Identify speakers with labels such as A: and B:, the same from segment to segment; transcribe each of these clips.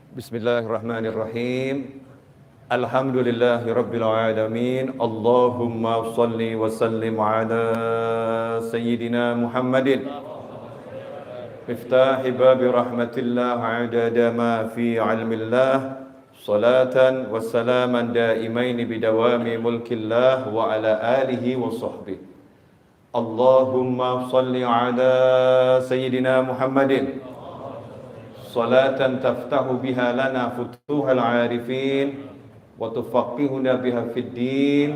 A: Bismillahirrahmanirrahim. Alhamdulillahi rabbil alamin. Allahumma salli wa sallim ala sayyidina Muhammadin miftahi babi rahmatillah adada ma fi ilmillah. Salatan wa salaman daimaini bidawami mulkillah wa ala alihi wa sahbihi. Allahumma salli ala sayyidina Muhammadin salatan taftahu biha lana futuhal arifin wa tufaqihuna biha fid din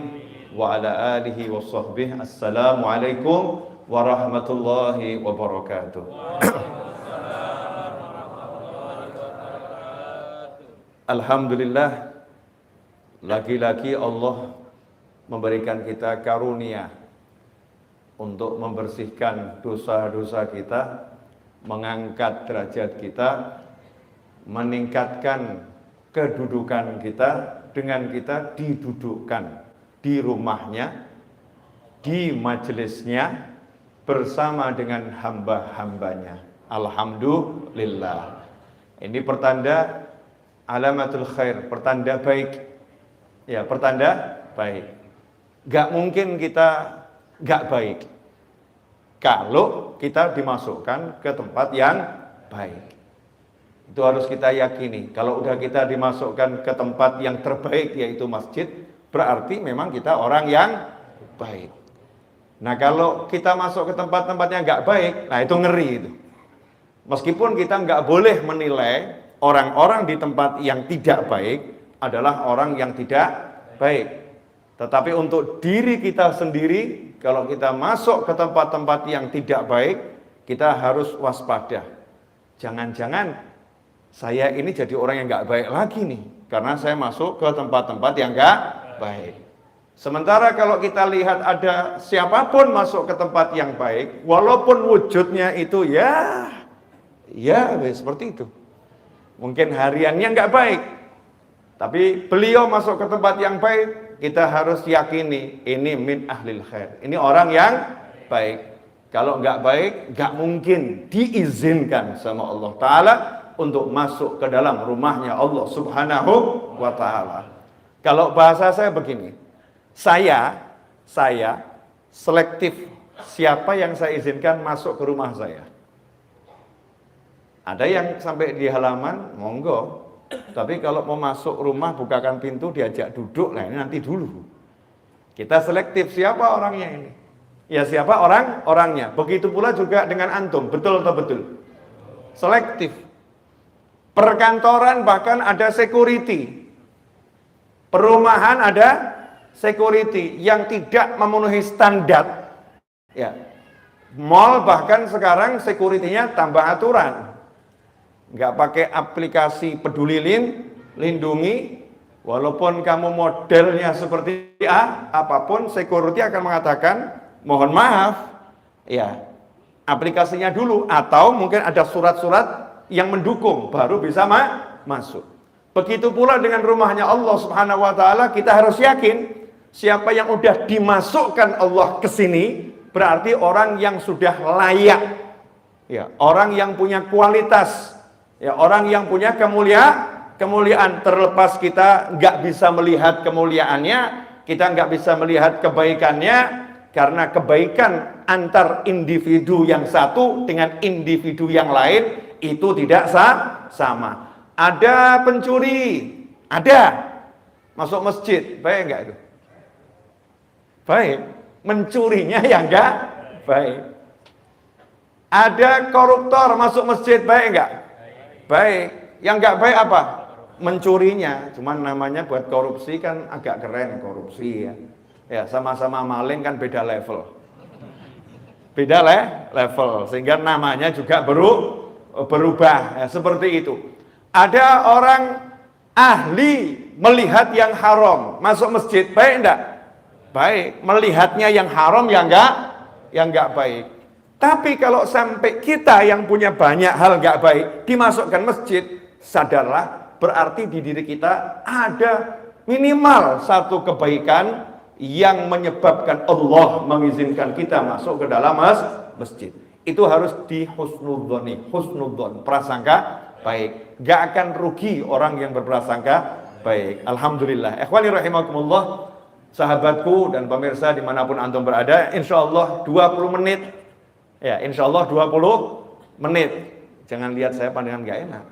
A: wa ala alihi wa sahbihi. Assalamu alaikum warahmatullahi wabarakatuh. Alhamdulillah, lagi-lagi Allah memberikan kita karunia untuk membersihkan dosa-dosa kita, mengangkat derajat kita, meningkatkan kedudukan kita dengan kita didudukkan di rumahnya, di majelisnya bersama dengan hamba-hambanya. Alhamdulillah. Ini pertanda alamatul khair, pertanda baik. Ya, pertanda baik. Gak mungkin kita gak baik kalau kita dimasukkan ke tempat yang baik. Itu harus kita yakini. Kalau udah kita dimasukkan ke tempat yang terbaik, yaitu masjid, berarti memang kita orang yang baik. Nah, kalau kita masuk ke tempat-tempat yang gak baik, nah itu ngeri itu. Meskipun kita gak boleh menilai orang-orang di tempat yang tidak baik adalah orang yang tidak baik. Tetapi untuk diri kita sendiri, kalau kita masuk ke tempat-tempat yang tidak baik, kita harus waspada. Jangan-jangan saya ini jadi orang yang gak baik lagi nih, karena saya masuk ke tempat-tempat yang gak baik. Sementara kalau kita lihat ada siapapun masuk ke tempat yang baik, walaupun wujudnya itu ya seperti itu. Mungkin hariannya gak baik, tapi beliau masuk ke tempat yang baik, kita harus yakini ini min ahlil khair. Ini orang yang baik. Kalau nggak baik, nggak mungkin diizinkan sama Allah Ta'ala untuk masuk ke dalam rumahnya Allah Subhanahu wa Ta'ala. Kalau bahasa saya begini, saya selektif siapa yang saya izinkan masuk ke rumah saya. Ada yang sampai di halaman, monggo. Tapi kalau mau masuk rumah, bukakan pintu, diajak duduk, nah ini nanti dulu. Kita selektif siapa orangnya ini. Ya siapa orangnya. Begitu pula juga dengan antum, betul atau betul? Selektif. Perkantoran bahkan ada security. Perumahan ada security yang tidak memenuhi standar. Ya. Mall bahkan sekarang security-nya tambah aturan. Nggak pakai aplikasi peduli lindungi, walaupun kamu modelnya seperti apapun, security akan mengatakan, mohon maaf, ya, aplikasinya dulu, atau mungkin ada surat-surat yang mendukung, baru bisa masuk. Begitu pula dengan rumahnya Allah Subhanahu wa Ta'ala, kita harus yakin, siapa yang udah dimasukkan Allah ke sini, berarti orang yang sudah layak, ya, orang yang punya kualitas, ya, orang yang punya kemuliaan. Terlepas kita nggak bisa melihat kemuliaannya, kita nggak bisa melihat kebaikannya, karena kebaikan antar individu yang satu dengan individu yang lain itu tidak sama. Ada pencuri, ada masuk masjid, baik nggak itu? Baik. Mencurinya yang nggak baik. Ada koruptor masuk masjid, baik nggak? Baik. Yang nggak baik apa? Mencurinya. Cuman namanya buat korupsi kan agak keren, korupsi ya. Ya, sama-sama maling kan beda level. Beda level, sehingga namanya juga berubah. Ya, seperti itu. Ada orang ahli melihat yang haram masuk masjid, baik enggak? Baik. Melihatnya yang haram yang enggak baik. Tapi kalau sampai kita yang punya banyak hal gak baik dimasukkan masjid, sadarlah berarti di diri kita ada minimal satu kebaikan yang menyebabkan Allah mengizinkan kita masuk ke dalam masjid. Itu harus di husnudzon, prasangka baik. baik. Gak akan rugi orang yang berprasangka baik. Alhamdulillah. Ikhwani rahimakumullah, sahabatku dan pemirsa dimanapun antum berada, insya Allah 20 menit. Ya, insya Allah 20 menit. Jangan lihat saya pandangan gak enak.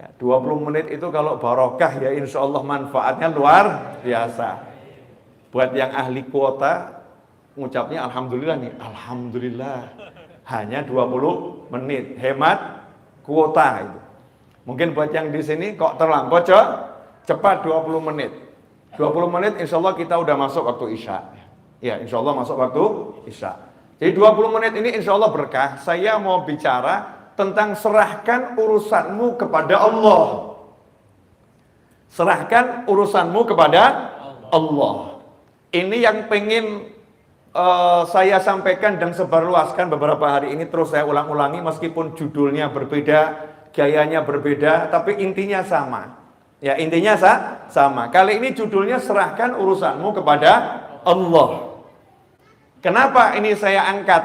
A: Ya, 20 menit itu kalau barokah ya insya Allah manfaatnya luar biasa. Buat yang ahli kuota, ngucapnya Alhamdulillah nih. Alhamdulillah. Hanya 20 menit. Hemat kuota itu. Mungkin buat yang di sini kok terlampau cepat 20 menit. 20 menit insya Allah kita udah masuk waktu Isya. Ya insya Allah masuk waktu Isya. Jadi 20 menit ini insya Allah berkah. Saya mau bicara tentang serahkan urusanmu kepada Allah. Serahkan urusanmu kepada Allah. Ini yang pengen saya sampaikan dan sebarluaskan beberapa hari ini, terus saya ulang-ulangi meskipun judulnya berbeda, gayanya berbeda, tapi intinya sama. Ya, intinya sama. Kali ini judulnya serahkan urusanmu kepada Allah. Kenapa ini saya angkat?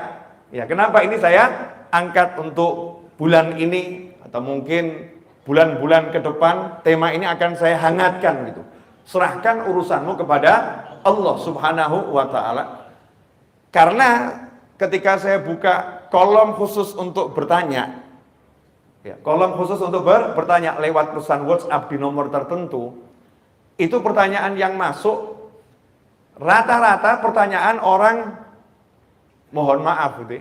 A: Ya, kenapa ini saya angkat untuk bulan ini atau mungkin bulan-bulan ke depan, tema ini akan saya hangatkan gitu. Serahkan urusanmu kepada Allah Subhanahu wa taala. Karena ketika saya buka kolom khusus untuk bertanya, ya, kolom khusus untuk bertanya lewat pesan WhatsApp di nomor tertentu, itu pertanyaan yang masuk rata-rata pertanyaan orang, mohon maaf gitu,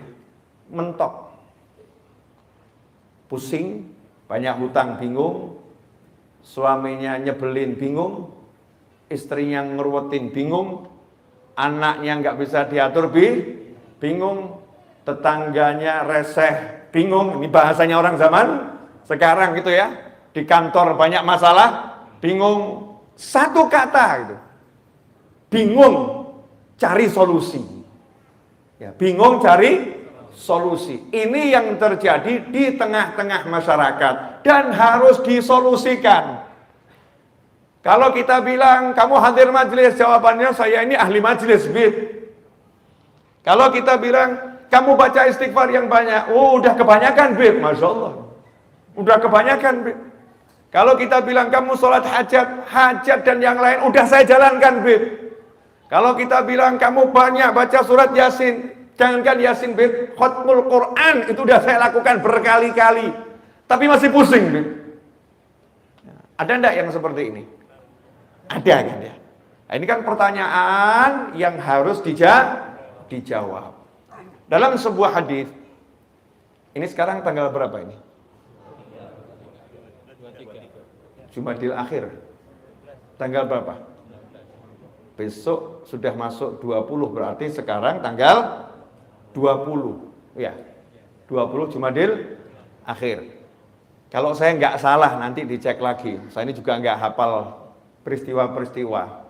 A: mentok, pusing, banyak hutang bingung, suaminya nyebelin bingung, istrinya ngeruwetin bingung, anaknya nggak bisa diatur bingung, tetangganya reseh bingung. Ini bahasanya orang zaman sekarang gitu ya. Di kantor banyak masalah, bingung. Satu kata gitu, bingung cari solusi. Ya, bingung cari solusi. Ini yang terjadi di tengah-tengah masyarakat dan harus disolusikan. Kalau kita bilang, kamu hadir majelis, jawabannya saya ini ahli majelis, Bib. Kalau kita bilang, kamu baca istighfar yang banyak, oh udah kebanyakan, Bib. Masya Allah. Udah kebanyakan, Bib. Kalau kita bilang, kamu sholat hajat dan yang lain, udah saya jalankan, Bib. Kalau kita bilang, kamu banyak baca surat Yasin, jangankan Yasin, Bib, khatmul Quran, itu udah saya lakukan berkali-kali. Tapi masih pusing, Bib. Ada enggak yang seperti ini? Ada kan ya? Nah, ini kan pertanyaan yang harus dijawab. Dalam sebuah hadis, ini sekarang tanggal berapa ini? Jumadil akhir. Tanggal berapa? Besok sudah masuk 20, berarti sekarang tanggal 20. Ya, 20 Jumadil akhir. Kalau saya nggak salah nanti dicek lagi. Saya ini juga nggak hafal peristiwa-peristiwa.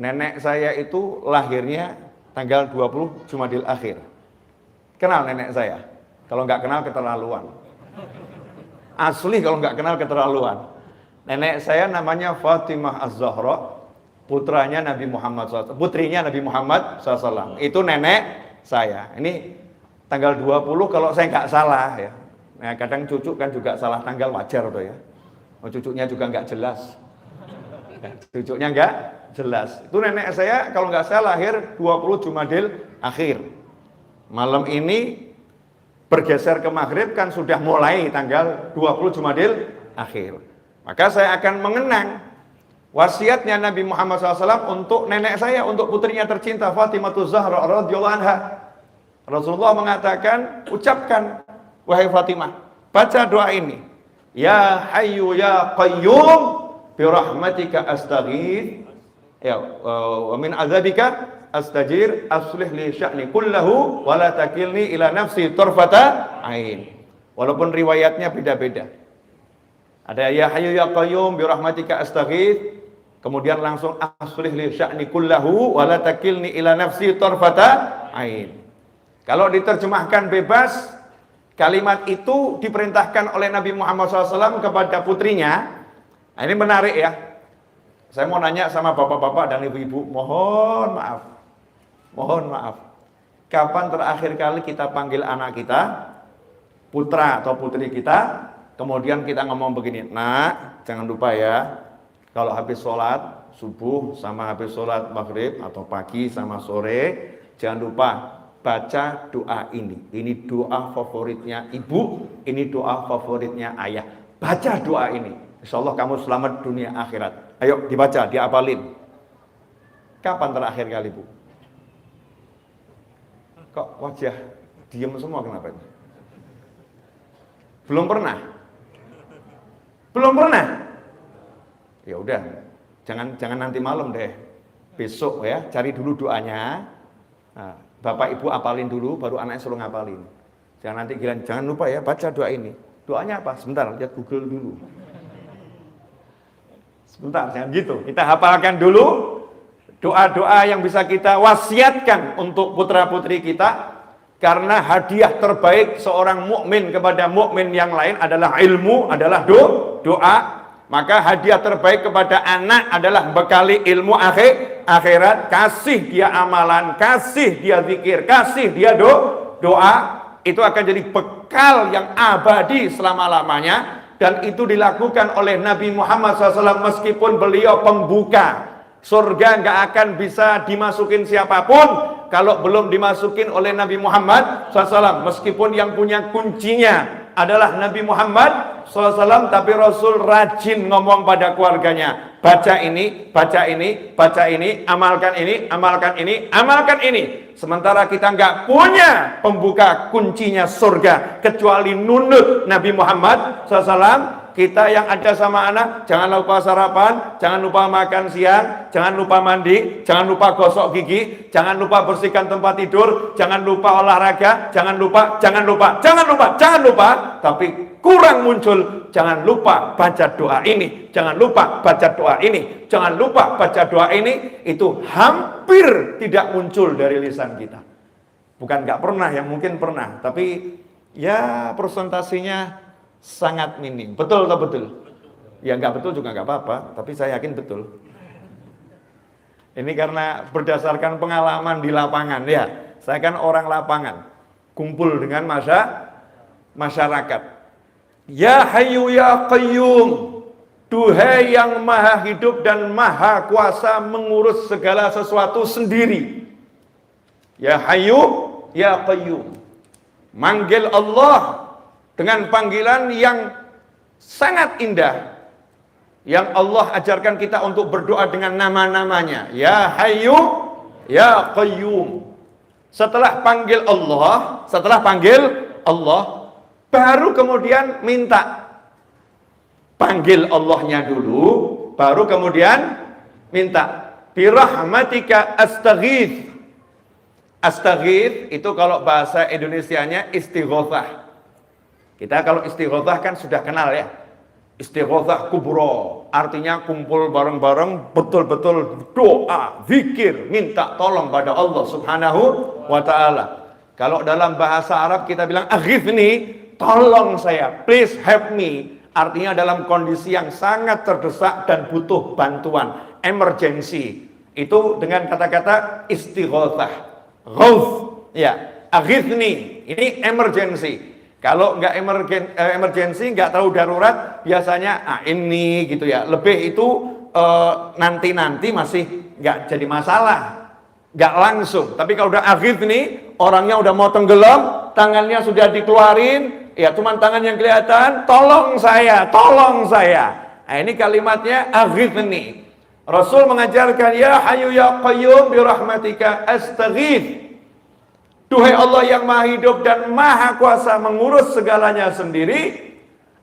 A: Nenek saya itu lahirnya tanggal 20 Jumadil akhir. Kenal nenek saya? Kalau nggak kenal keterlaluan. Asli kalau nggak kenal keterlaluan. Nenek saya namanya Fatimah Az-Zahra, putranya Nabi Muhammad SAW, putrinya Nabi Muhammad SAW. Itu nenek saya. Ini tanggal 20 kalau saya nggak salah ya. Nah, kadang cucu kan juga salah tanggal, wajar tuh ya. Oh, cucunya juga nggak jelas. Cucunya nggak jelas. Itu nenek saya kalau nggak salah lahir 20 Jumadil akhir. Malam ini bergeser ke maghrib kan sudah mulai tanggal 20 Jumadil akhir. Maka saya akan mengenang wasiatnya Nabi Muhammad SAW untuk nenek saya, untuk putrinya tercinta Fatimah Az-Zahra radhiyallahu anha. Rasulullah mengatakan, ucapkan wahai Fatimah, baca doa ini. Ya Hayyu ya Qayyum birahmatika astaghith, ya wa min azabika astajir, aslih li sya'ni kullahu wa la takilni ila nafsi tarfata ain. Walaupun riwayatnya beda-beda. Ada ya Hayyu ya Qayyum birahmatika astaghith, kemudian langsung aslih li sya'ni kullahu wa la takilni ila nafsi tarfata ain. Kalau diterjemahkan bebas, kalimat itu diperintahkan oleh Nabi Muhammad SAW kepada putrinya. Nah, ini menarik ya. Saya mau nanya sama bapak-bapak dan ibu-ibu, mohon maaf. Kapan terakhir kali kita panggil anak kita, putra atau putri kita, Kemudian kita ngomong begini, nak, jangan lupa ya, kalau habis sholat subuh sama habis sholat maghrib atau pagi sama sore, jangan lupa baca doa ini. Ini doa favoritnya ibu, ini doa favoritnya ayah. Baca doa ini, insya Allah kamu selamat dunia akhirat. Ayo dibaca, diapalin. Kapan terakhir kali bu? Kok wajah diem semua, kenapa ini? Belum pernah? Belum pernah? Ya udah, jangan nanti malam deh. Besok ya, cari dulu doanya. Nah, bapak ibu apalin dulu, baru anaknya suruh ngapalin. Jangan nanti gila, jangan lupa ya baca doa ini. Doanya apa? Sebentar, lihat Google dulu. Sebentar, jangan gitu. Kita hafalkan dulu doa-doa yang bisa kita wasiatkan untuk putra-putri kita. Karena hadiah terbaik seorang mukmin kepada mukmin yang lain adalah ilmu, adalah doa. Maka hadiah terbaik kepada anak adalah bekali ilmu akhirat. Kasih dia amalan, kasih dia zikir, kasih dia doa. Itu akan jadi bekal yang abadi selama-lamanya. Dan itu dilakukan oleh Nabi Muhammad SAW meskipun beliau pembuka. Surga nggak akan bisa dimasukin siapapun kalau belum dimasukin oleh Nabi Muhammad SAW. Meskipun yang punya kuncinya adalah Nabi Muhammad SAW, tapi Rasul rajin ngomong pada keluarganya, baca ini, baca ini, baca ini, amalkan ini, amalkan ini, amalkan ini. Sementara kita nggak punya pembuka kuncinya surga kecuali nunut Nabi Muhammad SAW. Kita yang ada sama anak, jangan lupa sarapan, jangan lupa makan siang, jangan lupa mandi, jangan lupa gosok gigi, jangan lupa bersihkan tempat tidur, jangan lupa olahraga, jangan lupa, tapi kurang muncul, jangan lupa baca doa ini, jangan lupa baca doa ini, jangan lupa baca doa ini, itu hampir tidak muncul dari lisan kita. Bukan nggak pernah, yang mungkin pernah, tapi ya presentasinya sangat minim. Betul atau betul? Ya nggak betul juga nggak apa-apa, tapi saya yakin betul. Ini karena berdasarkan pengalaman di lapangan ya. Saya kan orang lapangan, kumpul dengan masyarakat. Ya Hayyu ya Qayyum, duhai yang maha hidup dan maha kuasa mengurus segala sesuatu sendiri. Ya Hayyu ya Qayyum, manggil Allah dengan panggilan yang sangat indah, yang Allah ajarkan kita untuk berdoa dengan nama-namanya. Ya Hayyu, Ya Qayyum. Setelah panggil Allah, baru kemudian minta. Panggil Allahnya dulu, baru kemudian minta. Birahmatika astaghith. Astaghith itu kalau bahasa Indonesianya istighothah. Kita kalau istighothah kan sudah kenal ya. Istighothah kubro, artinya kumpul bareng-bareng, betul-betul doa, zikir, minta tolong pada Allah Subhanahu wa ta'ala. Kalau dalam bahasa Arab kita bilang aghithni, tolong saya, please help me. Artinya dalam kondisi yang sangat terdesak dan butuh bantuan, emergency. Itu dengan kata-kata istighothah. Ghauth, ya, aghithni, ini emergency. Kalau nggak emergency, nggak tahu darurat, biasanya ini gitu ya. Lebih itu nanti masih nggak jadi masalah, nggak langsung. Tapi kalau udah akhir nih, orangnya udah mau tenggelam, tangannya sudah dikeluarin, ya cuman tangan yang kelihatan, tolong saya, tolong saya. Nah, ini kalimatnya akhir nih. Rasul mengajarkan, ya Hayyu ya Qayyum birahmatika astaghith. Duhai Allah yang maha hidup dan maha kuasa mengurus segalanya sendiri,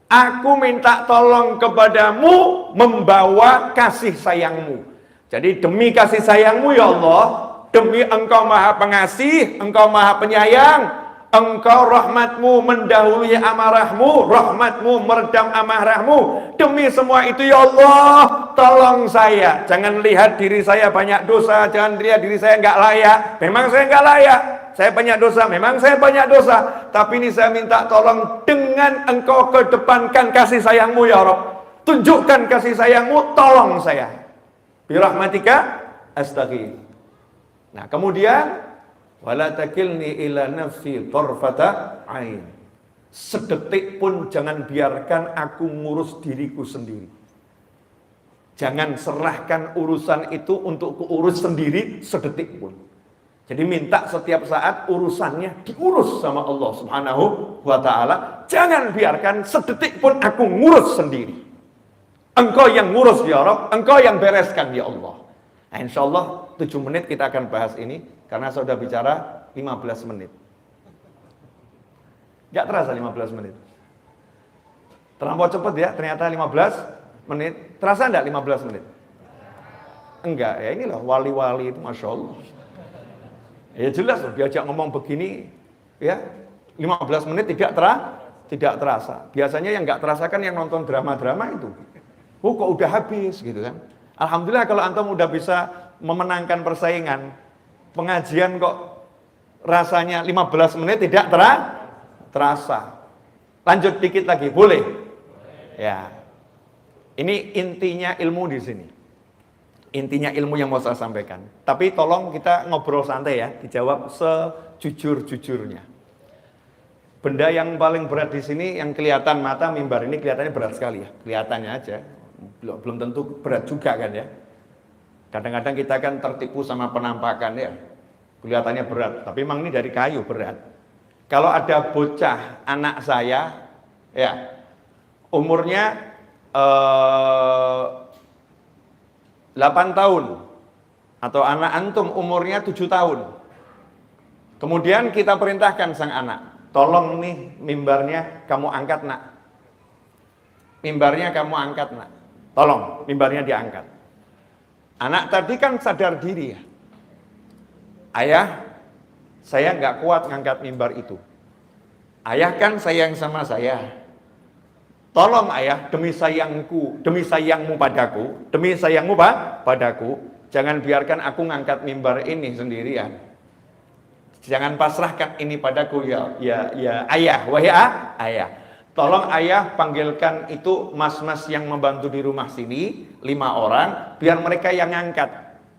A: aku minta tolong kepadamu membawa kasih sayangmu. Jadi demi kasih sayangmu ya Allah, demi engkau maha pengasih, engkau maha penyayang, engkau rahmatmu mendahului amarahmu, rahmatmu meredam amarahmu. Demi semua itu ya Allah, tolong saya. Jangan lihat diri saya banyak dosa, jangan lihat diri saya nggak layak. Memang saya nggak layak. Saya banyak dosa, memang saya banyak dosa. Tapi ini saya minta tolong dengan engkau kedepankan kasih sayangmu ya Rabb. Tunjukkan kasih sayangmu, tolong saya. Birahmatika astaghith. Nah kemudian, wala takilni ila nafsi tarfata ain. Sedetik pun jangan biarkan aku ngurus diriku sendiri. Jangan serahkan urusan itu untuk kuurus sendiri sedetik pun. Jadi minta setiap saat urusannya diurus sama Allah Subhanahu wa ta'ala. Jangan biarkan sedetik pun aku ngurus sendiri. Engkau yang ngurus ya Rabb, engkau yang bereskan ya Allah. Nah, insya Allah 7 menit kita akan bahas ini, karena saya sudah bicara 15 menit. Gak terasa 15 menit. Terlampau cepat ya, ternyata 15 menit. Terasa enggak 15 menit? Enggak, ya inilah wali-wali itu Masya Allah. Ya jelas loh, diajak ngomong begini, ya 15 menit tidak terasa. Biasanya yang nggak terasa kan yang nonton drama-drama itu. Oh kok udah habis gitu kan. Alhamdulillah kalau antum udah bisa memenangkan persaingan. Pengajian kok rasanya 15 menit tidak terasa. Lanjut dikit lagi, boleh? Ya. Ini intinya ilmu di sini. Intinya ilmu yang mau saya sampaikan. Tapi tolong kita ngobrol santai ya, dijawab sejujur-jujurnya. Benda yang paling berat di sini yang kelihatan mata mimbar ini kelihatannya berat sekali ya, kelihatannya aja. Belum tentu berat juga kan ya. Kadang-kadang kita kan tertipu sama penampakan ya. Kelihatannya berat, tapi memang ini dari kayu berat. Kalau ada bocah anak saya ya, umurnya 8 tahun atau anak antum umurnya 7 tahun. Kemudian kita perintahkan sang anak, tolong nih mimbarnya kamu angkat nak. Mimbarnya kamu angkat nak. Tolong mimbarnya diangkat. Anak tadi kan sadar diri ya. Ayah, saya nggak kuat ngangkat mimbar itu. Ayah kan sayang sama saya. Tolong ayah, demi sayangku, demi sayangmu padaku, demi sayangmu padaku, jangan biarkan aku ngangkat mimbar ini sendirian. Jangan pasrahkan ini padaku ya ayah, wahai ayah. Tolong ayah panggilkan itu mas-mas yang membantu di rumah sini, 5 orang, biar mereka yang ngangkat.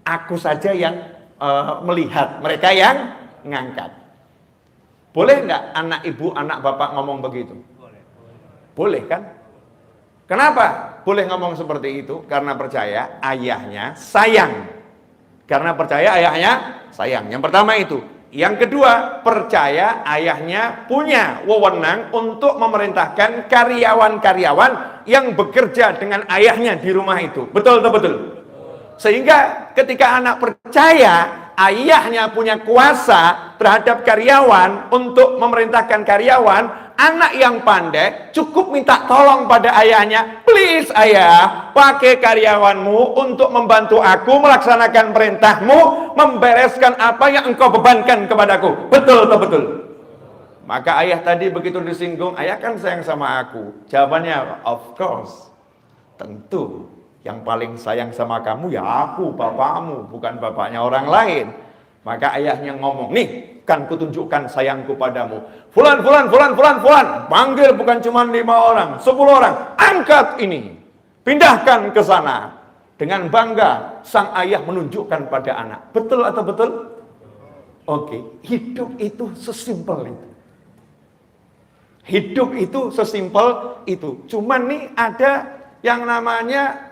A: Aku saja yang melihat, mereka yang ngangkat. Boleh nggak anak ibu, anak bapak ngomong begitu? Boleh kan? Kenapa boleh ngomong seperti itu? Karena percaya ayahnya sayang. Karena percaya ayahnya sayang. Yang pertama itu. Yang kedua, percaya ayahnya punya wewenang untuk memerintahkan karyawan-karyawan yang bekerja dengan ayahnya di rumah itu. Betul atau betul? Sehingga ketika anak percaya ayahnya punya kuasa terhadap karyawan untuk memerintahkan karyawan, anak yang pandai cukup minta tolong pada ayahnya, please ayah, pakai karyawanmu untuk membantu aku melaksanakan perintahmu, membereskan apa yang engkau bebankan kepadaku. Betul atau betul? Maka ayah tadi begitu disinggung, ayah kan sayang sama aku. Jawabannya, of course, tentu. Yang paling sayang sama kamu ya aku, bapakmu, bukan bapaknya orang lain. Maka ayahnya ngomong, nih kan kutunjukkan sayangku padamu. Fulan. Panggil bukan cuma 5 orang, 10 orang. Angkat ini. Pindahkan ke sana. Dengan bangga, sang ayah menunjukkan pada anak. Betul atau betul? Oke, hidup itu sesimpel itu. Hidup itu sesimpel itu. Cuman nih ada yang namanya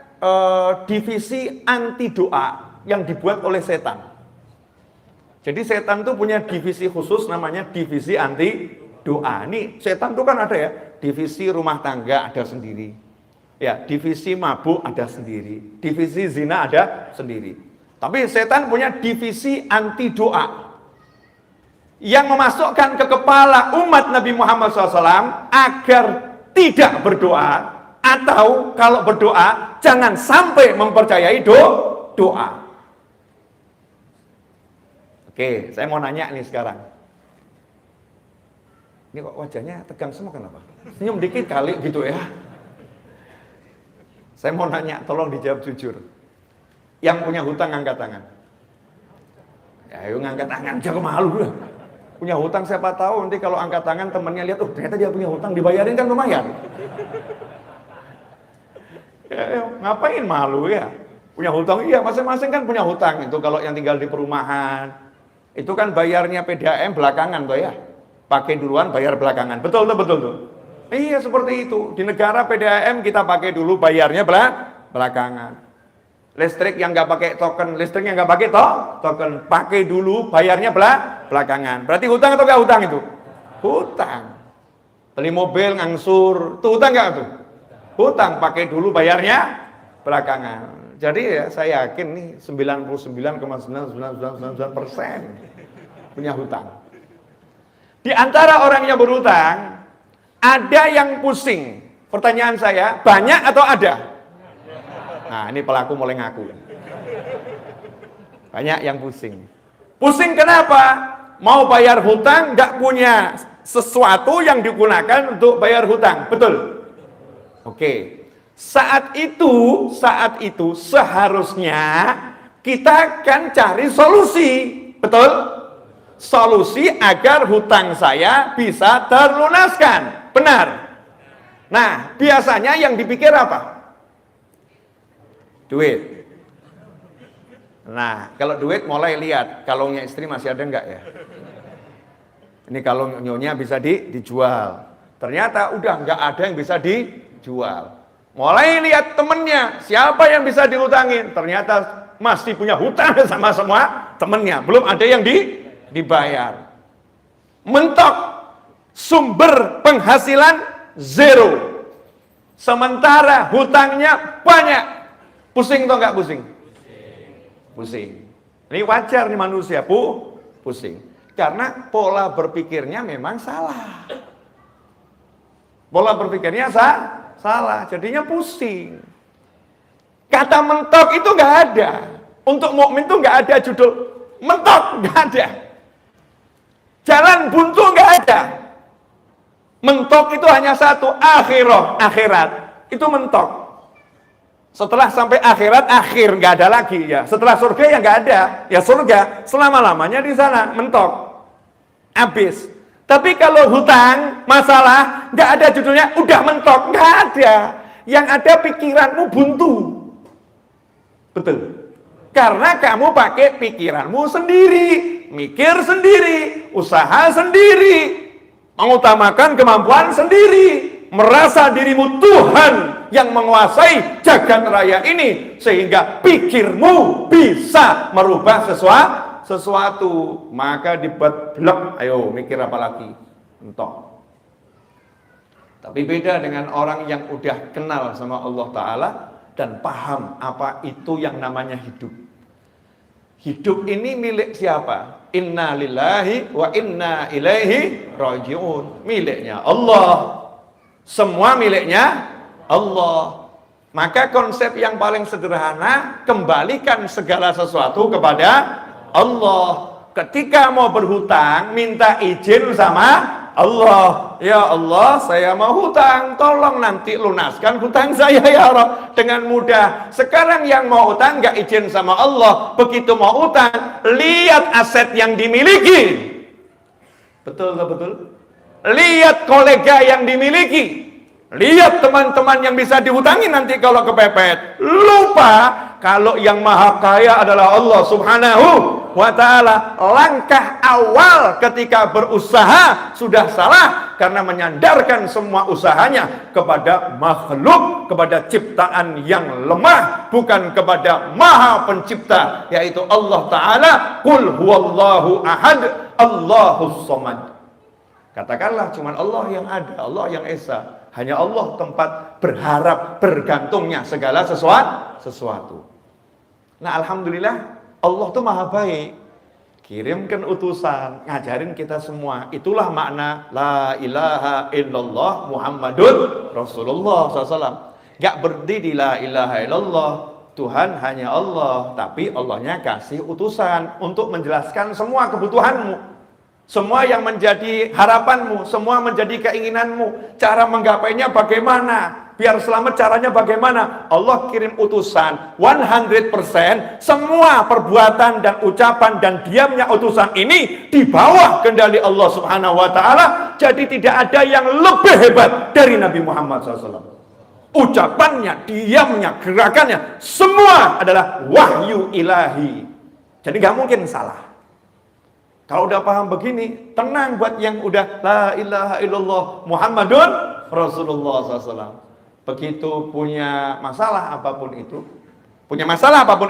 A: divisi anti doa yang dibuat oleh setan. Jadi setan tuh punya divisi khusus namanya divisi anti doa. Ini setan tuh kan ada ya, divisi rumah tangga ada sendiri. Ya, divisi mabuk ada sendiri. Divisi zina ada sendiri. Tapi setan punya divisi anti doa. Yang memasukkan ke kepala umat Nabi Muhammad SAW agar tidak berdoa, atau kalau berdoa jangan sampai mempercayai doa. Oke, saya mau nanya nih sekarang. Ini kok wajahnya tegang semua kenapa? Senyum dikit kali gitu ya. Saya mau nanya, tolong dijawab jujur. Yang punya hutang angkat tangan. Ya, ayo ngangkat tangan, jangan malu lah. Punya hutang siapa tahu nanti kalau angkat tangan temannya lihat, oh ternyata dia punya hutang, dibayarin kan lumayan. Ya, ngapain malu ya? Punya hutang, iya masing-masing kan punya hutang. Itu kalau yang tinggal di perumahan, itu kan bayarnya PDAM belakangan toh ya. pakai duluan, bayar belakangan. Betul tuh, betul tuh. Iya seperti itu. Di negara PDAM kita pakai dulu, bayarnya belakangan. Listrik yang nggak pakai token, listrik yang nggak pakai token, pakai dulu, bayarnya belakangan. Berarti hutang atau nggak hutang itu? Hutang. Beli mobil ngangsur, tuh hutang nggak tuh? Hutang, pakai dulu, bayarnya belakangan. Jadi ya saya yakin nih 99,99999% punya hutang. Di antara orang yang berhutang, ada yang pusing. Pertanyaan saya, banyak atau ada? Nah, ini pelaku mulai ngaku. Banyak yang pusing. Pusing kenapa? Mau bayar hutang, nggak punya sesuatu yang digunakan untuk bayar hutang. Betul? Oke. Saat itu seharusnya kita akan cari solusi. Betul? Solusi agar hutang saya bisa terlunaskan. Benar? Nah, biasanya yang dipikir apa? Duit. Nah, kalau duit mulai lihat kalungnya istri masih ada enggak ya? Ini kalung nyonya bisa dijual. Ternyata udah enggak ada yang bisa dijual. Mulai lihat temennya, siapa yang bisa dihutangin? Ternyata masih punya hutang sama semua temennya, belum ada yang dibayar. Mentok, sumber penghasilan zero. Sementara hutangnya banyak. Pusing atau enggak pusing? Pusing. Ini wajar nih manusia, pusing. Karena pola berpikirnya memang salah. Pola berpikirnya salah, jadinya pusing. Kata mentok itu nggak ada. Untuk mukmin itu nggak ada judul mentok, nggak ada. Jalan buntu nggak ada. Mentok itu hanya satu, akhirat. Itu mentok. Setelah sampai akhirat, akhir nggak ada lagi ya. Setelah surga ya nggak ada, ya surga selama-lamanya di sana, mentok. Habis. Tapi kalau hutang, masalah, nggak ada judulnya, udah mentok, nggak ada. Yang ada pikiranmu buntu. Betul. Karena kamu pakai pikiranmu sendiri, mikir sendiri, usaha sendiri, mengutamakan kemampuan sendiri, merasa dirimu Tuhan yang menguasai jagat raya ini, sehingga pikirmu bisa merubah sesuatu, maka dibuat blok. Ayo mikir apa lagi? Mentok. Tapi beda dengan orang yang udah kenal sama Allah Ta'ala dan paham apa itu yang namanya hidup. Hidup ini milik siapa? Inna lillahi wa inna ilaihi raji'un. Miliknya Allah. Semua miliknya Allah. Maka konsep yang paling sederhana, kembalikan segala sesuatu kepada Allah. Ketika mau berhutang, minta izin sama Allah. Ya Allah, saya mau hutang, tolong nanti lunaskan hutang saya ya Allah. Dengan mudah. Sekarang yang mau hutang nggak izin sama Allah, begitu mau hutang, lihat aset yang dimiliki. Betul nggak betul? Lihat kolega yang dimiliki. Lihat teman-teman yang bisa dihutangi nanti kalau kepepet. Lupa kalau yang maha kaya adalah Allah Subhanahu wa ta'ala. Langkah awal ketika berusaha sudah salah karena menyandarkan semua usahanya kepada makhluk, kepada ciptaan yang lemah, bukan kepada maha pencipta, yaitu Allah Ta'ala. Qul huwallahu ahad, Allahus samad. Katakanlah cuman Allah yang ada, Allah yang esa. Hanya Allah tempat berharap, bergantungnya segala sesuatu. Nah, alhamdulillah Allah tuh maha baik. Kirimkan utusan, ngajarin kita semua. Itulah makna la ilaha illallah Muhammadun Rasulullah SAW. Gak berhenti di la ilaha illallah. Tuhan hanya Allah, tapi Allahnya kasih utusan untuk menjelaskan semua kebutuhanmu. Semua yang menjadi harapanmu, semua menjadi keinginanmu, cara menggapainya bagaimana, biar selamat caranya bagaimana. Allah kirim utusan 100%, semua perbuatan dan ucapan dan diamnya utusan ini di bawah kendali Allah Subhanahu wa ta'ala. Jadi tidak ada yang lebih hebat dari Nabi Muhammad SAW. Ucapannya, diamnya, gerakannya, semua adalah wahyu ilahi. Jadi gak mungkin salah. Kalau udah paham begini, tenang buat yang udah la ilaha illallah Muhammadun Rasulullah SAW. Begitu punya masalah apapun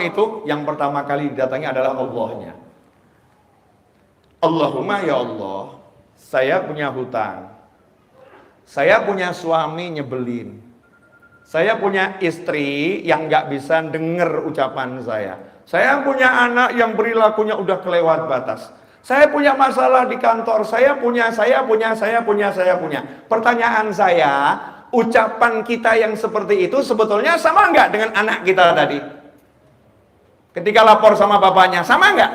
A: itu, yang pertama kali didatangi adalah Allahnya. Allahumma ya Allah, saya punya hutang, saya punya suami nyebelin, saya punya istri yang gak bisa denger ucapan saya punya anak yang perilakunya udah kelewat batas, saya punya masalah di kantor, saya punya. Pertanyaan saya, ucapan kita yang seperti itu sebetulnya sama enggak dengan anak kita tadi? Ketika lapor sama bapaknya, sama enggak?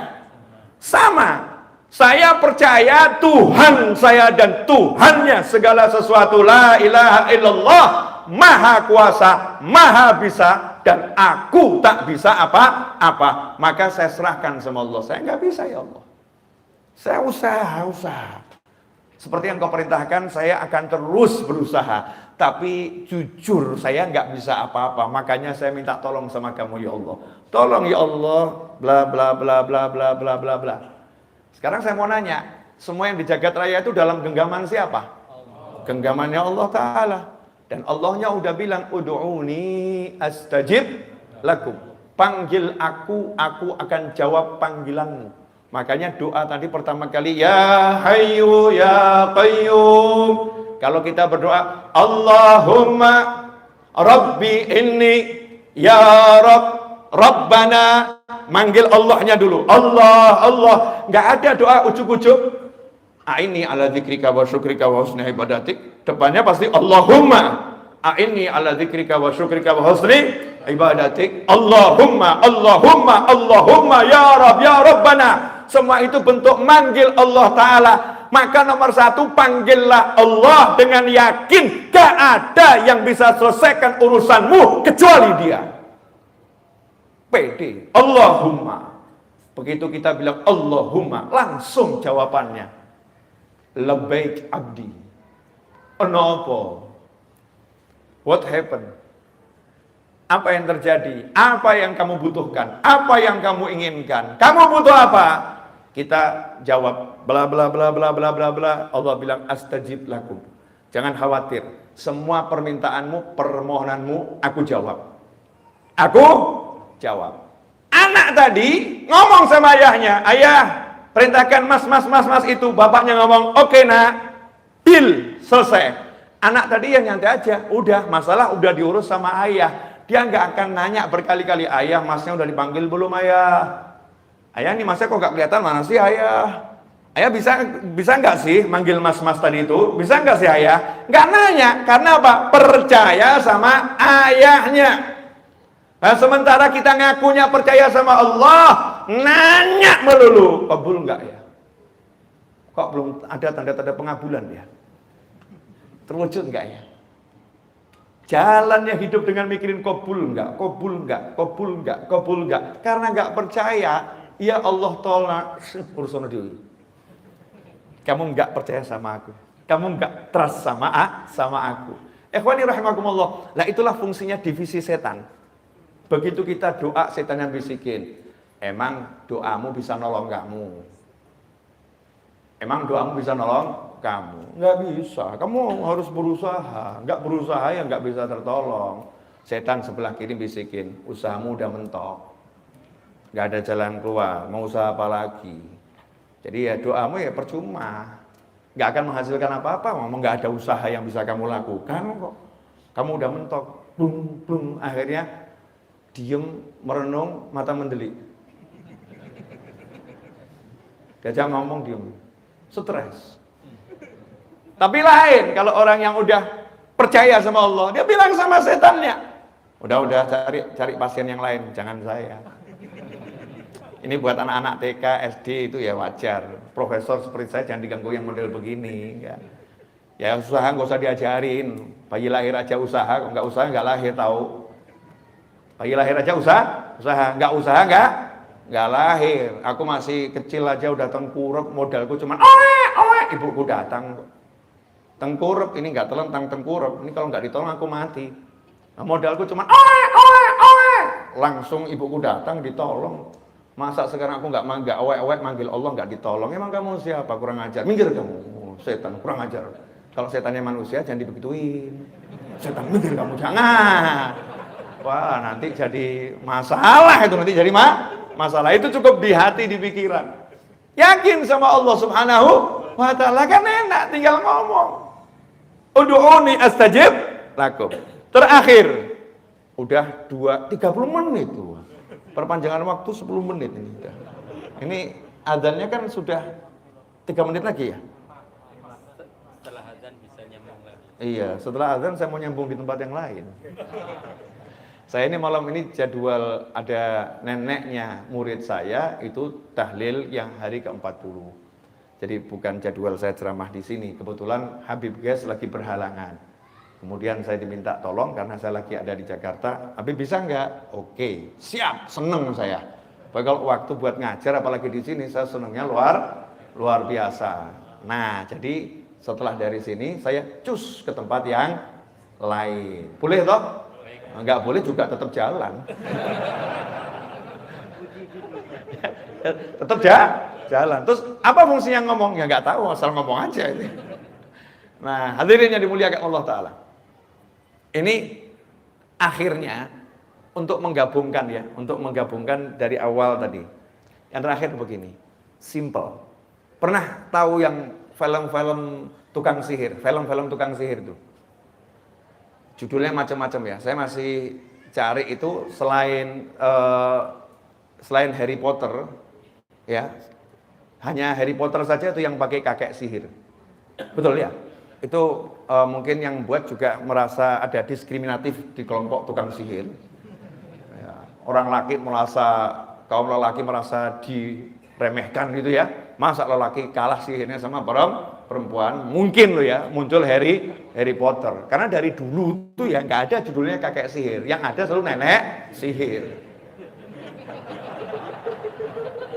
A: Sama. Saya percaya Tuhan saya dan Tuhannya segala sesuatu, la ilaha illallah, maha kuasa, maha bisa, dan aku tak bisa apa-apa. Maka saya serahkan sama Allah. Saya enggak bisa ya Allah. Saya usaha. Seperti yang kau perintahkan, saya akan terus berusaha. Tapi jujur, saya nggak bisa apa-apa. Makanya saya minta tolong sama kamu ya Allah. Tolong ya Allah, bla bla bla bla bla bla bla bla. Sekarang saya mau nanya, semua yang di jagat raya itu dalam genggaman siapa? Allah. Genggamannya Allah Ta'ala. Dan Allahnya udah bilang, Udu'uni astajib lakum. Panggil aku akan jawab panggilanmu. Makanya doa tadi pertama kali, Ya Hayyu Ya Qayyum. Kalau kita berdoa, Allahumma Rabbi inni Ya Rabbana. Manggil Allahnya dulu. Allah. Nggak ada doa ujuk-ujuk. A'inni ala dzikrika wa syukrika wa husni ibadatik. Depannya pasti Allahumma. A'inni ala dzikrika wa syukrika wa husni ibadatik. Allahumma ya Rabb ya Rabbana. Semua itu bentuk manggil Allah Ta'ala. Maka nomor satu, panggillah Allah dengan yakin. Gak ada yang bisa selesaikan urusanmu kecuali Dia. PD, Allahumma. Begitu kita bilang Allahumma, langsung jawabannya, Labbaik abdi. Kenapa? What happened? Apa yang terjadi? Apa yang kamu butuhkan? Apa yang kamu inginkan? Kamu butuh apa? Kita jawab bla bla bla bla bla bla bla. Allah bilang astajib lakum. Jangan khawatir. Semua permintaanmu, permohonanmu aku jawab. Aku jawab. Anak tadi ngomong sama ayahnya, ayah perintahkan mas itu. Bapaknya ngomong, oke nak, deal, selesai. Anak tadi yang nyantai aja, udah masalah udah diurus sama ayah. Dia nggak akan nanya berkali-kali, ayah masnya udah dipanggil belum ayah? Ayah ini masnya kok nggak kelihatan, mana sih ayah? Ayah bisa nggak sih manggil mas tadi itu? Bisa nggak sih ayah? Nggak nanya, karena apa? Percaya sama ayahnya. Nah, sementara kita ngakunya percaya sama Allah, nanya melulu, kabul nggak ya? Kok belum ada tanda-tanda pengabulan ya? Terwujud nggak ya? Jalannya hidup dengan mikirin kabul nggak? Karena nggak percaya, ya Allah tolak urusan dulu. Kamu nggak percaya sama aku, kamu nggak trust sama aku. Ikhwani rahimakumullah. Lah itulah fungsinya divisi setan. Begitu kita doa, setan yang bisikin, emang doamu bisa nolong kamu? Emang doamu bisa nolong kamu? Nggak bisa, kamu harus berusaha. Nggak berusaha ya nggak bisa tertolong. Setan sebelah kiri bisikin, usahamu udah mentok, nggak ada jalan keluar, mau usaha apa lagi? Jadi ya doamu ya percuma, nggak akan menghasilkan apa-apa. Ngomong nggak ada usaha yang bisa kamu lakukan kok. Kamu udah mentok, blum, akhirnya diem, merenung, mata mendelik. Gajah ngomong diem, stres. Tapi lain kalau orang yang udah percaya sama Allah, dia bilang sama setannya, udah cari pasien yang lain, jangan saya. Ini buat anak-anak TK, SD itu ya wajar. Profesor seperti saya jangan diganggu yang model begini. Ya usaha nggak usah diajarin. Bayi lahir aja usaha, kok nggak usaha nggak lahir tahu. Bayi lahir aja usaha, nggak nggak lahir. Aku masih kecil aja udah tengkurap, modalku cuman ibuku datang. Tengkurap ini nggak telentang tengkurap, ini kalau nggak ditolong aku mati. Nah, modalku cuman langsung ibuku datang ditolong. Masa sekarang aku nggak awet-awet manggil Allah nggak ditolong? Emang kamu siapa? Kurang ajar. Minggir kamu. Oh, setan kurang ajar. Kalau setannya manusia jangan dibegituin. Setan minggir kamu jangan. Wah nanti jadi masalah itu nanti jadi masalah itu cukup di hati di pikiran. Yakin sama Allah Subhanahu wa Ta'ala kan enak tinggal ngomong. Ud'uni astajib lakum. Terakhir udah 30 menit tuh. Perpanjangan waktu 10 menit ini udah. Ini adzannya kan sudah 3 menit lagi ya?
B: Setelah adzan bisa nyambung lagi.
A: Iya, setelah adzan saya mau nyambung di tempat yang lain. Saya ini malam ini jadwal ada neneknya murid saya itu tahlil yang hari ke-40. Jadi bukan jadwal saya ceramah di sini. Kebetulan Habib Ges lagi berhalangan. Kemudian saya diminta tolong karena saya lagi ada di Jakarta. Habib bisa nggak? Oke, siap, seneng saya. Kalau waktu buat ngajar apalagi di sini saya senengnya luar biasa. Nah, jadi setelah dari sini saya cus ke tempat yang lain. Boleh toh? Nggak boleh juga tetap jalan. Tetap jalan. Terus apa fungsinya ngomong? Ya nggak tahu, asal ngomong aja ini. Nah, hadirin yang dimuliakan Allah Ta'ala. Ini akhirnya untuk menggabungkan dari awal tadi. Yang terakhir begini, simple. Pernah tahu yang film-film tukang sihir itu? Judulnya macam-macam ya. Saya masih cari itu selain Harry Potter, ya. Hanya Harry Potter saja itu yang pakai kakek sihir. Betul ya? Itu mungkin yang buat juga merasa ada diskriminatif di kelompok tukang sihir. Ya, kaum lelaki merasa diremehkan gitu ya. Masa lelaki kalah sihirnya sama perempuan? Mungkin loh ya, muncul Harry Potter. Karena dari dulu tuh ya nggak ada judulnya kakek sihir. Yang ada selalu nenek sihir.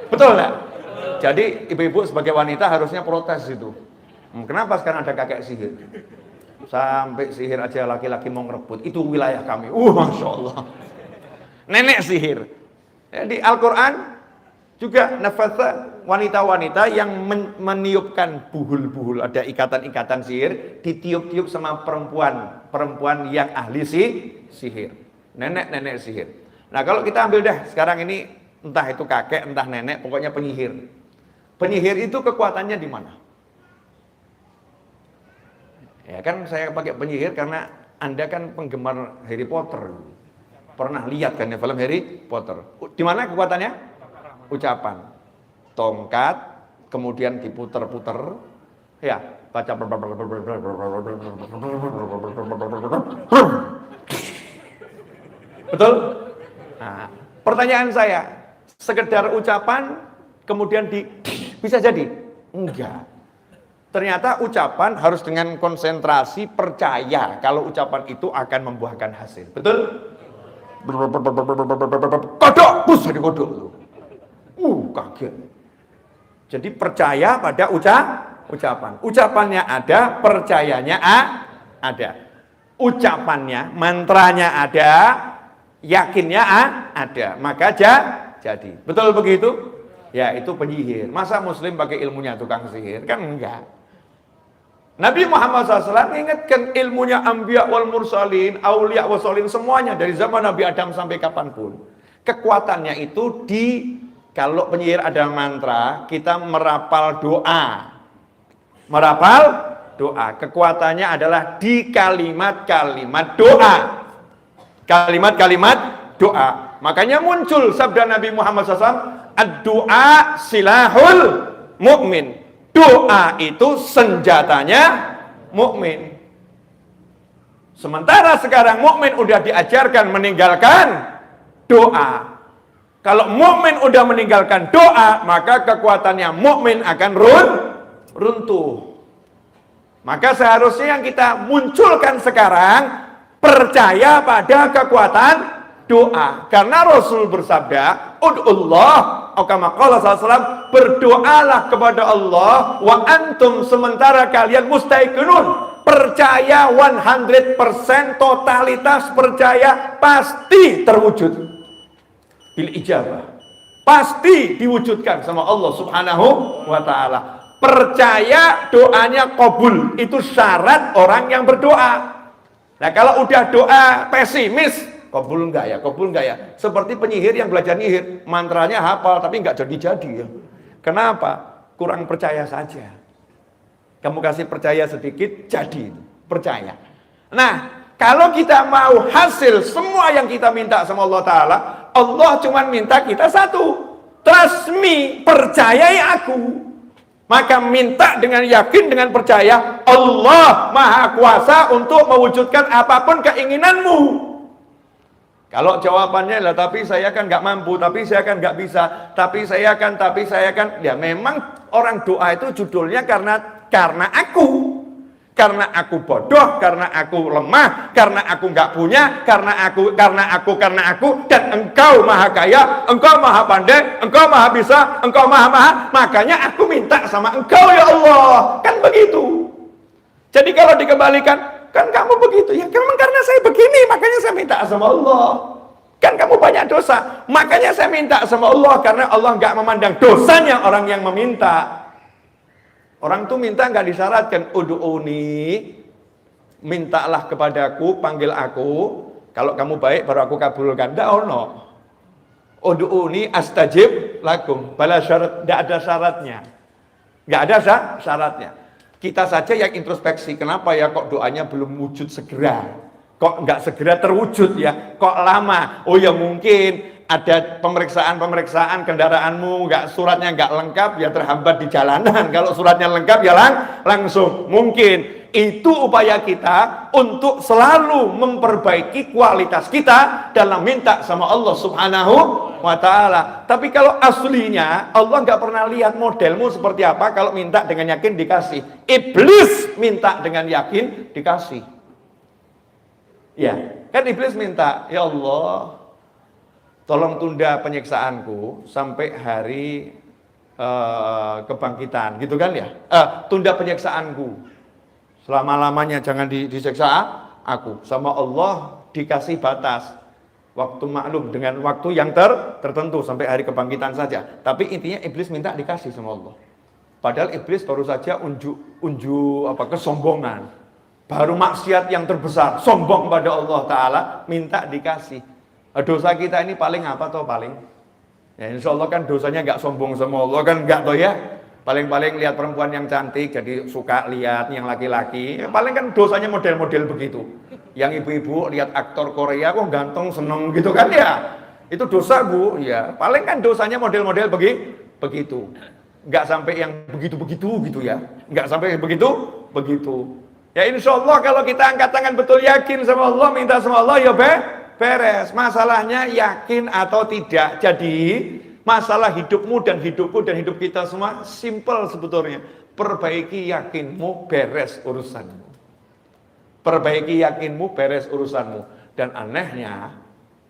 A: Betul nggak? Jadi ibu-ibu sebagai wanita harusnya protes itu. Kenapa sekarang ada kakek sihir? Sampai sihir aja laki-laki mau ngerebut. Itu wilayah kami. Masya Allah. Nenek sihir. Di Al-Quran juga nafasa wanita-wanita yang meniupkan buhul-buhul. Ada ikatan-ikatan sihir. Ditiup-tiup sama perempuan yang ahli sihir. Nenek-nenek sihir. Nah kalau kita ambil dah sekarang ini entah itu kakek, entah nenek, pokoknya penyihir. Penyihir itu kekuatannya di mana? Ya kan saya pakai penyihir karena Anda kan penggemar Harry Potter. Pernah lihat kan ya film Harry Potter. Di mana kekuatannya? Ucapan. Tongkat, kemudian diputer-puter. Ya, baca. Betul? Nah, pertanyaan saya, sekedar ucapan kemudian bisa jadi? Enggak. Ternyata ucapan harus dengan konsentrasi, percaya kalau ucapan itu akan membuahkan hasil. Betul? Kodok, bus jadi kodok. Kaget. Jadi percaya pada ucapan. Ucapannya ada, percayanya ada. Ucapannya, mantranya ada, yakinnya ada. Maka jadi. Betul begitu? Ya itu penyihir. Masa muslim pakai ilmunya tukang sihir? Kan enggak. Nabi Muhammad SAW mengingatkan ilmunya anbiya wal mursalin, aulia wal solin, semuanya dari zaman Nabi Adam sampai kapanpun. Kekuatannya itu kalau penyihir ada mantra, kita merapal doa. Kekuatannya adalah di kalimat-kalimat doa. Kalimat-kalimat doa. Makanya muncul sabda Nabi Muhammad SAW, ad-doa silahul mu'min. Doa itu senjatanya mukmin. Sementara sekarang mukmin udah diajarkan meninggalkan doa. Kalau mukmin udah meninggalkan doa, maka kekuatannya mukmin akan runtuh. Maka seharusnya yang kita munculkan sekarang percaya pada kekuatan doa. Karena Rasul bersabda, ud'ullah, kama qala sallallahu, berdoalah kepada Allah wa antum, sementara kalian mustaiqinun, percaya 100%, totalitas percaya pasti terwujud bil ijabah. pasti diwujudkan sama Allah Subhanahu wa taala. Percaya doanya kabul, itu syarat orang yang berdoa. Nah, kalau udah doa pesimis, kabul enggak ya? Kabul enggak ya? Seperti penyihir yang belajar nyihir, mantranya hafal tapi enggak jadi-jadi ya. Kenapa? Kurang percaya saja. Kamu kasih percaya sedikit, jadi percaya. Nah, kalau kita mau hasil semua yang kita minta sama Allah Ta'ala, Allah cuma minta kita satu. Trust me, percayai aku. Maka minta dengan yakin, dengan percaya, Allah Maha Kuasa untuk mewujudkan apapun keinginanmu. Kalau jawabannya lah, tapi saya kan nggak mampu, tapi saya kan nggak bisa, tapi saya kan, ya memang orang doa itu judulnya karena aku. Karena aku bodoh, karena aku lemah, karena aku nggak punya, karena aku, dan engkau maha kaya, engkau maha pandai, engkau maha bisa, engkau maha, makanya aku minta sama engkau ya Allah. Kan begitu. Jadi kalau dikembalikan, kan kamu begitu, ya karena saya begini, makanya saya minta sama Allah. Kan kamu banyak dosa, makanya saya minta sama Allah, karena Allah nggak memandang dosanya orang yang meminta. Orang tuh minta nggak disyaratkan, ud'uni, mintalah kepadaku, panggil aku, kalau kamu baik baru aku kabulkan. Nggak ono. Ud'uni astajib lakum, bala syarat, nggak ada syaratnya. Nggak ada syaratnya. Kita saja yang introspeksi, kenapa ya kok doanya belum wujud segera? Kok nggak segera terwujud ya? Kok lama? Oh ya mungkin ada pemeriksaan kendaraanmu, suratnya nggak lengkap, ya terhambat di jalanan. Kalau suratnya lengkap ya langsung. Mungkin itu upaya kita untuk selalu memperbaiki kualitas kita dalam minta sama Allah Subhanahu wa ta'ala. Tapi kalau aslinya Allah nggak pernah lihat modelmu seperti apa. Kalau minta dengan yakin dikasih. Iblis minta dengan yakin dikasih. Ya, kan iblis minta, ya Allah, tolong tunda penyiksaanku sampai hari kebangkitan, gitu kan ya? Tunda penyiksaanku selama-lamanya, jangan disiksa aku. Sama Allah dikasih batas waktu maklum dengan waktu yang tertentu sampai hari kebangkitan saja. Tapi intinya iblis minta dikasih sama Allah. Padahal iblis baru saja unjuk kesombongan. Baru maksiat yang terbesar, sombong pada Allah Ta'ala, minta dikasih. Dosa kita ini paling apa toh paling? Ya insya Allah kan dosanya nggak sombong sama Allah kan nggak toh ya. Paling-paling lihat perempuan yang cantik jadi suka lihat yang laki-laki. Ya, paling kan dosanya model-model begitu. Yang ibu-ibu lihat aktor Korea kok ganteng seneng gitu kan ya. Itu dosa bu. Ya paling kan dosanya model-model begitu. Nggak sampai yang begitu-begitu gitu ya. Nggak sampai begitu. Ya insya Allah kalau kita angkat tangan betul yakin sama Allah, minta sama Allah ya beres. Masalahnya yakin atau tidak. Jadi masalah hidupmu dan hidupku dan hidup kita semua simple sebetulnya. Perbaiki yakinmu, beres urusanmu. Perbaiki yakinmu, beres urusanmu. Dan anehnya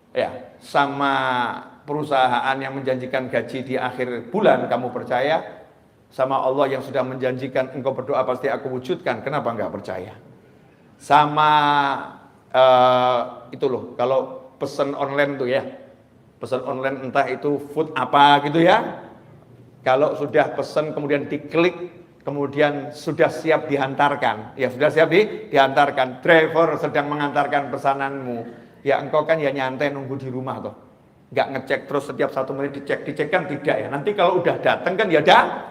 A: ya sama perusahaan yang menjanjikan gaji di akhir bulan kamu percaya, sama Allah yang sudah menjanjikan engkau berdoa pasti aku wujudkan, kenapa enggak percaya? Sama itu loh, kalau pesan online tuh ya, pesan online entah itu food apa gitu ya, kalau sudah pesan kemudian diklik, kemudian sudah siap dihantarkan, ya sudah siap dihantarkan, driver sedang mengantarkan pesananmu, ya engkau kan ya nyantai nunggu di rumah toh. Nggak ngecek terus setiap 1 menit dicek kan tidak ya. Nanti kalau udah datang kan ya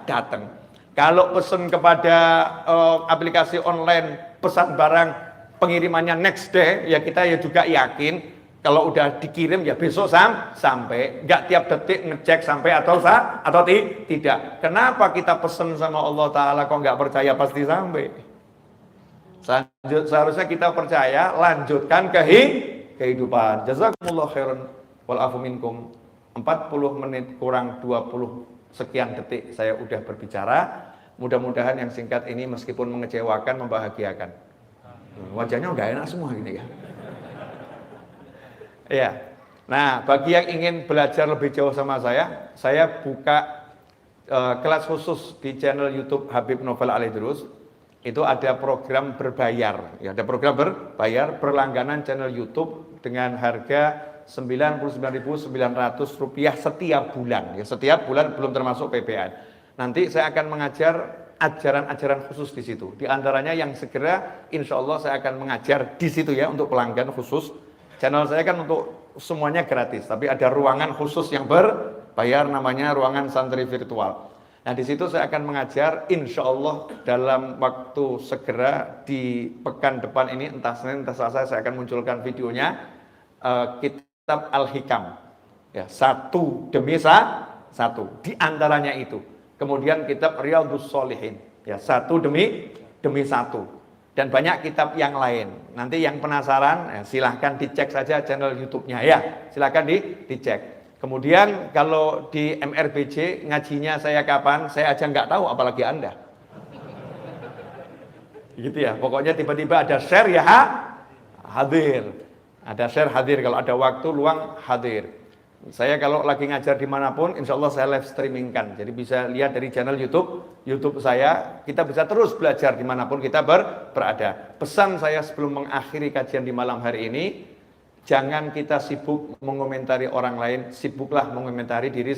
A: datang. Kalau pesan kepada aplikasi online pesan barang pengirimannya next day, ya kita ya juga yakin kalau udah dikirim ya besok sampai. Nggak tiap detik ngecek sampai atau tidak. Kenapa kita pesan sama Allah Ta'ala kok nggak percaya pasti sampai? Seharusnya kita percaya, lanjutkan kehidupan. Jazakumullah khairan. Walafu minkum. 40 menit kurang 20 sekian detik saya udah berbicara. Mudah-mudahan yang singkat ini meskipun mengecewakan, membahagiakan. Wajahnya nggak enak semua gini ya. Ya. Nah, bagi yang ingin belajar lebih jauh sama saya buka kelas khusus di channel YouTube Habib Novel Alidrus. Itu ada program berbayar. Ya, ada program berbayar berlangganan channel YouTube dengan harga Rp99.900 setiap bulan. Ya, setiap bulan belum termasuk PPN. Nanti saya akan mengajar ajaran-ajaran khusus di situ. Di antaranya yang segera insya Allah saya akan mengajar di situ ya untuk pelanggan khusus. Channel saya kan untuk semuanya gratis, tapi ada ruangan khusus yang berbayar namanya ruangan santri virtual. Nah di situ saya akan mengajar insya Allah dalam waktu segera di pekan depan ini, entah Senin entah Selasa saya akan munculkan videonya, kitab Al-Hikam ya, satu demi satu di antaranya itu. Kemudian kitab Riyadhus Shalihin ya, satu demi satu, dan banyak kitab yang lain. Nanti yang penasaran silahkan dicek saja channel YouTube-nya ya, silahkan dicek. Kemudian kalau di MRBJ ngajinya saya kapan, saya aja nggak tahu apalagi Anda. Gitu ya, pokoknya tiba-tiba ada share ya hadir. Ada share hadir, kalau ada waktu luang hadir. Saya kalau lagi ngajar dimanapun, insya Allah saya live streamingkan. Jadi bisa lihat dari channel YouTube saya. Kita bisa terus belajar dimanapun kita berada. Pesan saya sebelum mengakhiri kajian di malam hari ini, jangan kita sibuk mengomentari orang lain, sibuklah mengomentari diri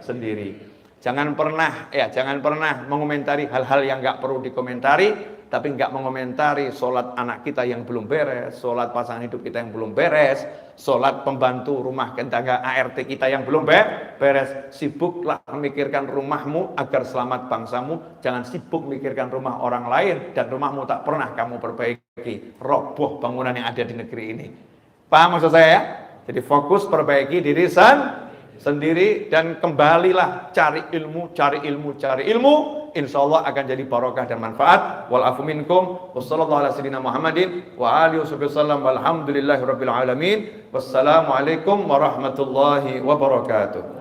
A: sendiri. Jangan pernah mengomentari hal-hal yang nggak perlu dikomentari. Tapi nggak mengomentari sholat anak kita yang belum beres, sholat pasangan hidup kita yang belum beres, sholat pembantu rumah tangga ART kita yang belum beres. Sibuklah memikirkan rumahmu agar selamat bangsamu. Jangan sibuk memikirkan rumah orang lain dan rumahmu tak pernah kamu perbaiki. Roboh bangunan yang ada di negeri ini. Paham maksud saya ya? Jadi fokus perbaiki diri sendiri dan kembalilah cari ilmu. Insya Allah akan jadi barokah dan manfaat. Wal afu minkum. Wassallallahu ala sayyidina Muhammadin wa alihi wasallam. Walhamdulillahi rabbil alamin. Wassalamualaikum warahmatullahi wabarakatuh.